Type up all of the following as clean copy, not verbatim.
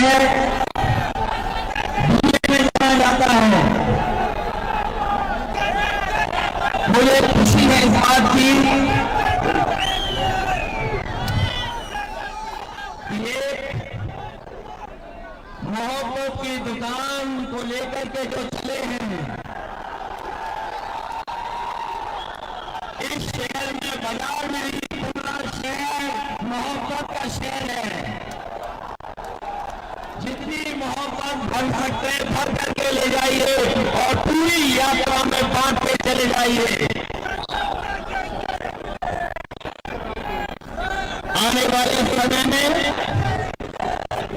है, में जाना जाता है। मुझे खुशी है इस बात की ये मोहब्बत की दुकान को लेकर के जो चले हैं, इस शहर में, बाजार में ही पूरा शहर मोहब्बत का शहर है। जितनी मोहब्बत भर सकते हैं भर करके ले जाइए और पूरी यात्रा में बांट के चले जाइए। आने वाले समय में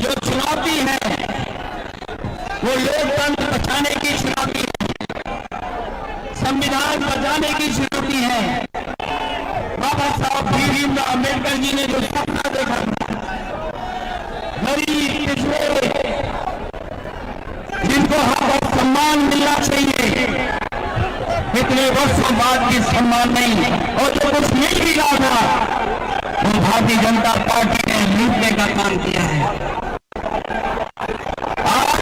जो चुनौती है वो लोकतंत्र बचाने की चुनौती है, संविधान बचाने की चुनौती है। बाबा साहब भीमराव अम्बेडकर जी ने जो सपना देखा, गरीब पिछड़े जिनको हक और सम्मान मिलना चाहिए, इतने वर्षों बाद भी सम्मान नहीं, और जो कुछ नहीं मिला था वो भारतीय जनता पार्टी ने लूटने का काम किया है। आज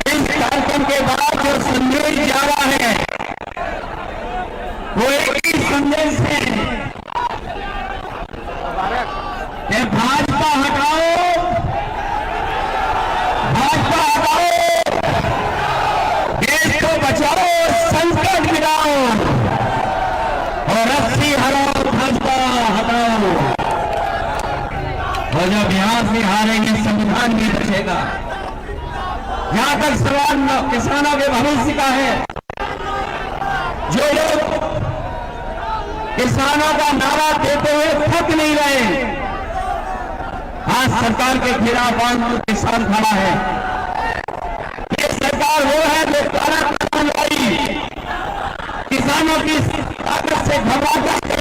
इस कार्यक्रम के बाद जो संदेश जा रहा है वो एक ही संदेश है कि भाजपा हटाओ, भाजपा हटाओ, देश को बचाओ, संकट गिराओ और रस्सी हटाओ, भाजपा हटाओ। और जब यहां से हारेंगे संविधान भी बचेगा। जहां तक सवाल किसानों के भविष्य का है, जो लोग किसानों का नारा देते हुए थक नहीं रहे, आज सरकार के खिलाफ आंदोलन किसान खड़ा है। ये सरकार वो है जो काला कानून लाई, किसानों की ताकत से घबरा करके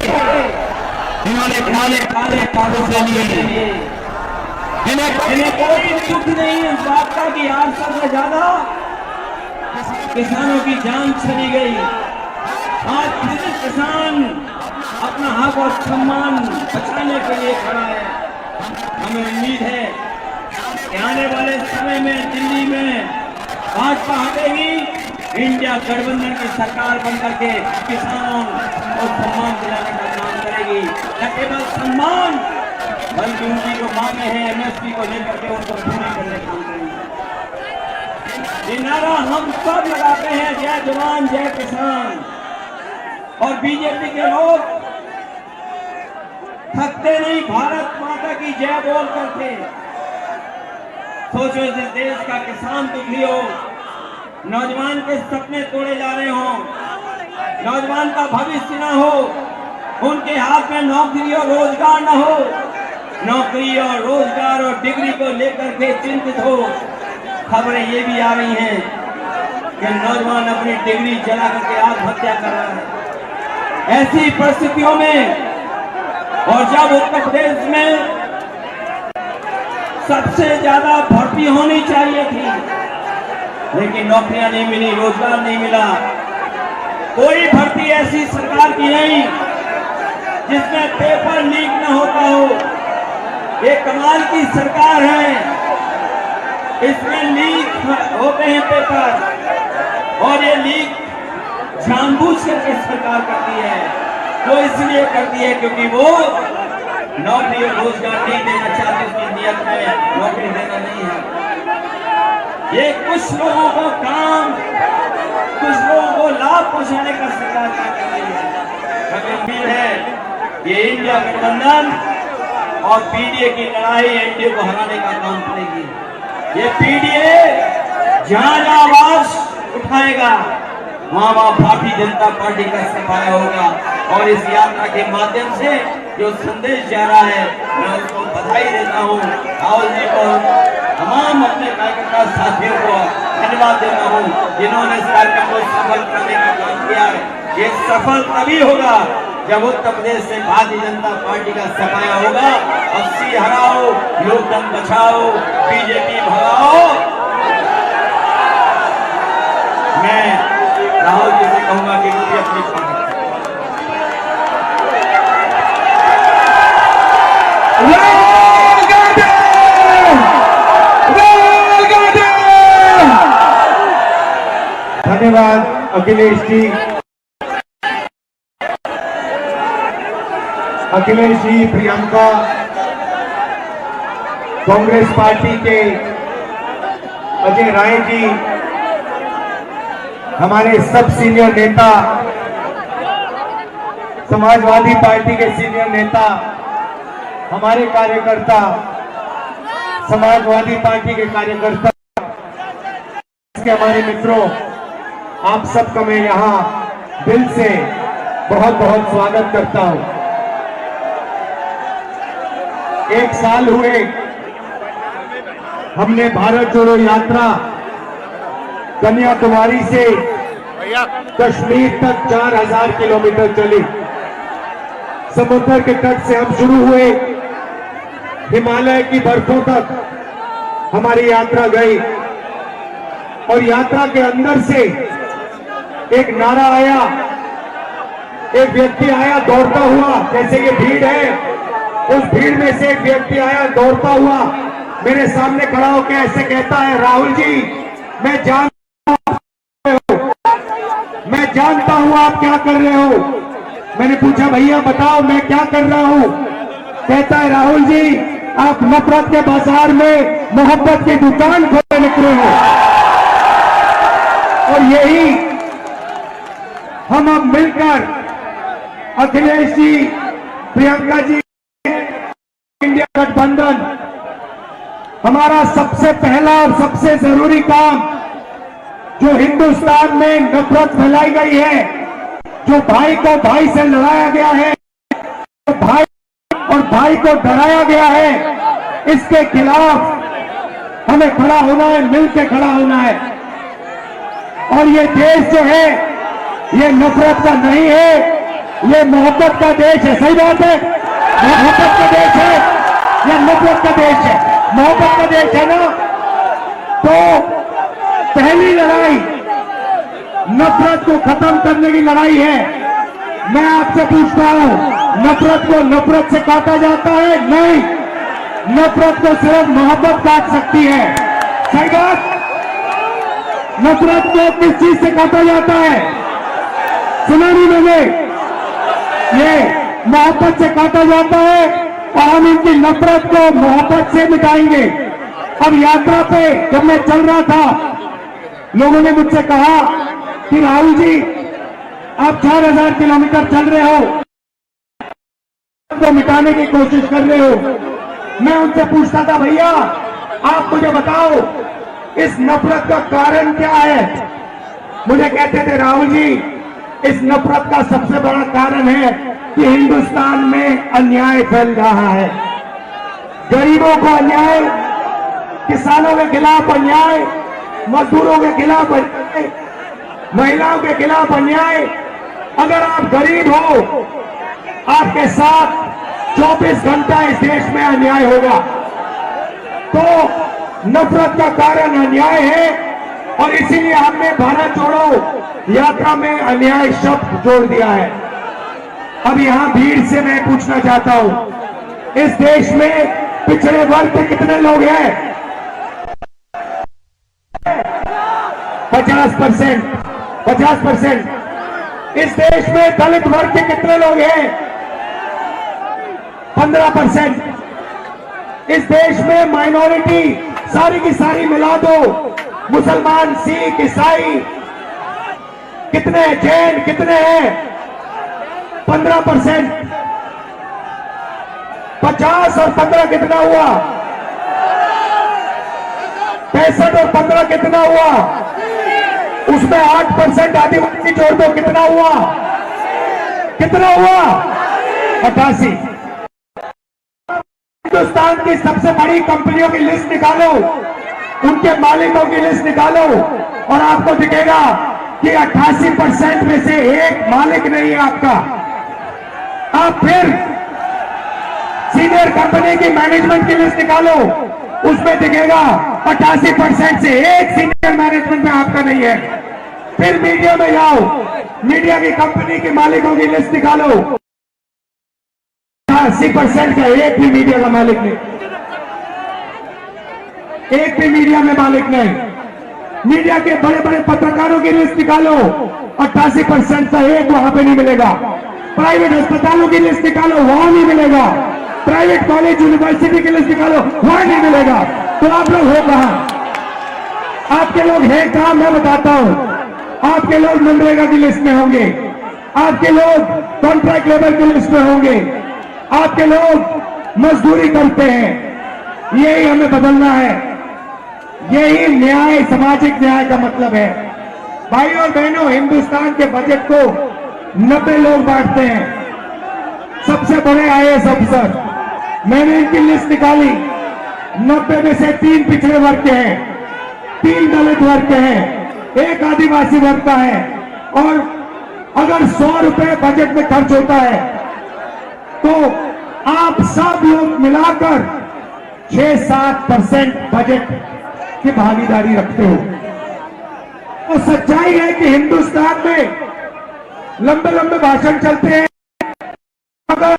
इन्होंने काले काले कागज से लिए। इन्हें कोई दुख नहीं इस बात का कि 8 साल से ज्यादा किसानों की जान चली गई। आज फिर किसान अपना हक और सम्मान बचाने के लिए खड़ा है। हमें उम्मीद है कि आने वाले समय में दिल्ली में भाजपा हटेगी, इंडिया गठबंधन की सरकार बनकर के किसानों को सम्मान दिलाने का काम करेगी। न केवल सम्मान बल्कि उनकी जो मांगे हैं एमएसपी को लेकर के उनको पूरी करने का काम करेगी। ये नारा हम सब लगाते हैं, जय जवान जय किसान। और बीजेपी के लोग थकते नहीं, भारत माता की जय बोल करके। सोचो इस देश का किसान दुखी हो, नौजवान के सपने तोड़े जा रहे हो, नौजवान का भविष्य ना हो, उनके हाथ में नौकरी और रोजगार ना हो, नौकरी और रोजगार और डिग्री को लेकर के चिंतित हो। खबरें ये भी आ रही हैं कि नौजवान अपनी डिग्री जला करके आत्महत्या कर रहा है। ऐसी परिस्थितियों में और जब उत्तर प्रदेश में सबसे ज्यादा भर्ती होनी चाहिए थी, लेकिन नौकरियां नहीं मिली, रोजगार नहीं मिला, कोई भर्ती ऐसी सरकार की नहीं जिसमें पेपर लीक न होता हो। ये कमाल की सरकार है, इसमें लीक होते हैं पेपर, और ये लीक जानबूझ करके सरकार करती है। वो इसलिए करती है क्योंकि वो नौकरी और रोजगार नहीं देना चाहती, उसकी नीयत में नौकरी देना नहीं है। ये कुछ लोगों को काम, कुछ लोगों को लाभ पहुंचाने का सरकार कर रही है। हमें उम्मीद है ये इंडिया गठबंधन और पीडीए की लड़ाई एनडीए को हराने का काम करेगी। ये पीडीए जहां जहां आवाज उठाएगा वहां वहां भारतीय जनता पार्टी का सफाया होगा। और इस यात्रा के माध्यम से जो संदेश जा रहा है, मैं उसको बधाई देता हूँ। राहुल जी को, तमाम अपने कार्यकर्ता साथियों को धन्यवाद देता हूँ जिन्होंने इस कार्यक्रम को सफल करने का काम किया है। ये सफल तभी होगा जब उत्तर प्रदेश से भारतीय जनता पार्टी का सफाया होगा। 80 हराओ, लोकतंत्र बचाओ, बीजेपी भगाओ। मैं राहुल जी से कहूंगा कि अपनी Go, go, go! धन्यवाद अखिलेश जी। अखिलेश जी, प्रियंका, कांग्रेस पार्टी के अजय राय जी, हमारे सब सीनियर नेता, समाजवादी पार्टी के सीनियर नेता, हमारे कार्यकर्ता, समाजवादी पार्टी के कार्यकर्ता, के हमारे मित्रों, आप सबका मैं यहां दिल से बहुत बहुत स्वागत करता हूं। एक साल हुए हमने भारत जोड़ो यात्रा कन्याकुमारी से कश्मीर तक 4000 किलोमीटर चली। समुद्र के तट से हम शुरू हुए, हिमालय की बर्फों तक हमारी यात्रा गई और यात्रा के अंदर से एक नारा आया, एक व्यक्ति आया दौड़ता हुआ, जैसे ये भीड़ है, उस भीड़ में से एक व्यक्ति आया दौड़ता हुआ, मेरे सामने खड़ा होकर ऐसे कहता है, राहुल जी, मैं जानता हूं आप क्या कर रहे हो। मैंने पूछा, भैया बताओ मैं क्या कर रहा हूं। कहता है, राहुल जी, आप नफरत के बाजार में मोहब्बत की दुकान खोलने निकले हो। और यही हम अब मिलकर अखिलेश जी, प्रियंका जी, इंडिया गठबंधन, हमारा सबसे पहला और सबसे जरूरी काम, जो हिंदुस्तान में नफरत फैलाई गई है, जो भाई को भाई से लड़ाया गया है, जो भाई और भाई को डराया गया है, इसके खिलाफ हमें खड़ा होना है, मिलकर खड़ा होना है। और ये देश जो है, ये नफरत का नहीं है, ये मोहब्बत का देश है। सही बात है, मोहब्बत का देश है या नफरत का देश है? मोहब्बत का देश है ना। तो पहली लड़ाई नफरत को खत्म करने की लड़ाई है। मैं आपसे पूछता हूं, नफरत को नफरत से काटा जाता है? नहीं, नफरत को सिर्फ मोहब्बत काट सकती है। सही बात। नफरत को किस चीज से काटा जाता है? सुना नहीं मैंने? ये मोहब्बत से काटा जाता है और हम इनकी नफरत को मोहब्बत से मिटाएंगे। अब यात्रा पे जब मैं चल रहा था, लोगों ने मुझसे कहा कि राहुल जी, आप 4000 किलोमीटर चल रहे हो, तो मिटाने की कोशिश कर रहे हो। मैं उनसे पूछता था, भैया आप मुझे बताओ इस नफरत का कारण क्या है? मुझे कहते थे, राहुल जी, इस नफरत का सबसे बड़ा कारण है कि हिंदुस्तान में अन्याय फैल रहा है। गरीबों को अन्याय, किसानों के खिलाफ अन्याय, मजदूरों के खिलाफ अन्याय, महिलाओं के खिलाफ अन्याय। अगर आप गरीब हो, आपके साथ 24 घंटा इस देश में अन्याय होगा। तो नफरत का कारण अन्याय है और इसीलिए हमने भारत जोड़ो यात्रा में अन्याय शब्द जोड़ दिया है। अब यहां भीड़ से मैं पूछना चाहता हूं, इस देश में पिछड़े वर्ग के कितने लोग हैं? 50%। 50%। इस देश में दलित वर्ग के कितने लोग हैं? 15%। इस देश में माइनॉरिटी सारी की सारी मिला दो, मुसलमान, सिख, ईसाई कितने, जैन कितने हैं? 15%। 50 और 15 कितना हुआ? 65 और 15 कितना हुआ? उसमें 8% आदिवासी जोड़ दो, कितना हुआ? कितना हुआ? 88। हिंदुस्तान की सबसे बड़ी कंपनियों की लिस्ट निकालो, उनके मालिकों की लिस्ट निकालो और आपको दिखेगा कि 88% में से एक मालिक नहीं है आपका। आप फिर सीनियर कंपनी की मैनेजमेंट की लिस्ट निकालो, उसमें दिखेगा 88% से एक सीनियर मैनेजमेंट में आपका नहीं है। फिर मीडिया में जाओ, मीडिया की कंपनी के मालिकों की लिस्ट निकालो, 80% का एक भी मीडिया का मालिक नहीं, एक भी मीडिया में मालिक नहीं। मीडिया के बड़े बड़े पत्रकारों की लिस्ट निकालो, 88% का एक वहां पे नहीं मिलेगा। प्राइवेट अस्पतालों की लिस्ट निकालो, वहां नहीं मिलेगा। प्राइवेट कॉलेज यूनिवर्सिटी की लिस्ट निकालो, वहां नहीं मिलेगा। तो आप लोग हो कहां? आपके लोग हैं कहां? मैं बताता हूं। आपके लोग मनरेगा की लिस्ट में होंगे, आपके लोग कॉन्ट्रैक्ट लेबर की लिस्ट में होंगे, आपके लोग मजदूरी करते हैं। यही हमें बदलना है। यही न्याय, सामाजिक न्याय का मतलब है। भाइयों और बहनों, हिंदुस्तान के बजट को 90 लोग बांटते हैं। सबसे बड़े आईएएस अफसर, मैंने इनकी लिस्ट निकाली। 90 में से 3 पिछड़े वर्ग के हैं, 3 दलित वर्ग के हैं, 1 आदिवासी वर्ग का है। और अगर 100 रुपए बजट में खर्च होता है तो आप सब लोग मिलाकर 6-7% बजट की भागीदारी रखते हो। तो सच्चाई है कि हिंदुस्तान में लंबे लंबे भाषण चलते हैं, अगर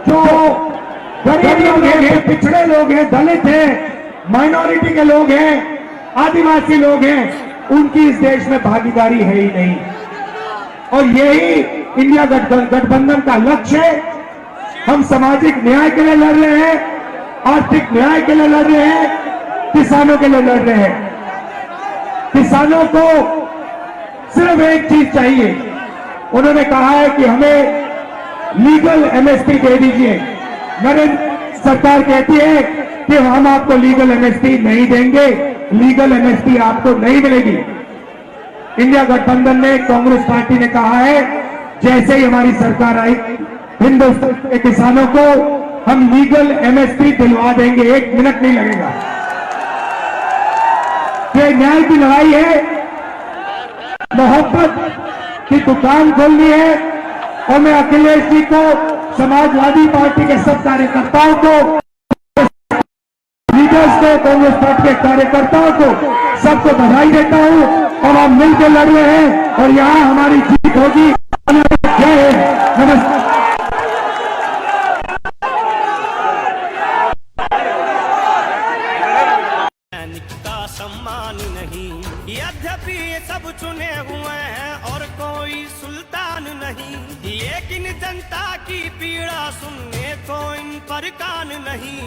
जो गरीब लोग हैं, पिछड़े लोग हैं, दलित हैं, माइनॉरिटी के लोग हैं, आदिवासी लोग हैं, उनकी इस देश में भागीदारी है ही नहीं। और यही इंडिया गठबंधन का लक्ष्य है। हम सामाजिक न्याय के लिए लड़ रहे हैं, आर्थिक न्याय के लिए लड़ रहे हैं, किसानों के लिए लड़ रहे हैं। किसानों को सिर्फ एक चीज चाहिए। उन्होंने कहा है कि हमें लीगल एमएसपी दे दीजिए। नरेंद्र सरकार कहती है कि हम आपको लीगल एमएसपी नहीं देंगे, लीगल एमएसपी आपको नहीं मिलेगी। इंडिया गठबंधन ने, कांग्रेस पार्टी ने कहा है, जैसे ही हमारी सरकार आई, हिंदुस्तान के किसानों को हम लीगल एमएसपी दिलवा देंगे, 1 मिनट नहीं लगेगा। ये न्याय की लड़ाई है, मोहब्बत की दुकान खोलनी है। और मैं अखिलेश जी को, समाजवादी पार्टी के सब कार्यकर्ताओं को, लीडर्स को, कांग्रेस पार्टी के कार्यकर्ताओं को, सबको बधाई देता हूं। और हम मिलकर लड़ रहे हैं और यहां हमारी जीत होगी। जय हिंद, नमस्कार। सम्मान नहीं, यद्यपि ये सब चुने हुए हैं और कोई सुल्तान नहीं, लेकिन जनता की पीड़ा सुनने को इन पर कान नहीं।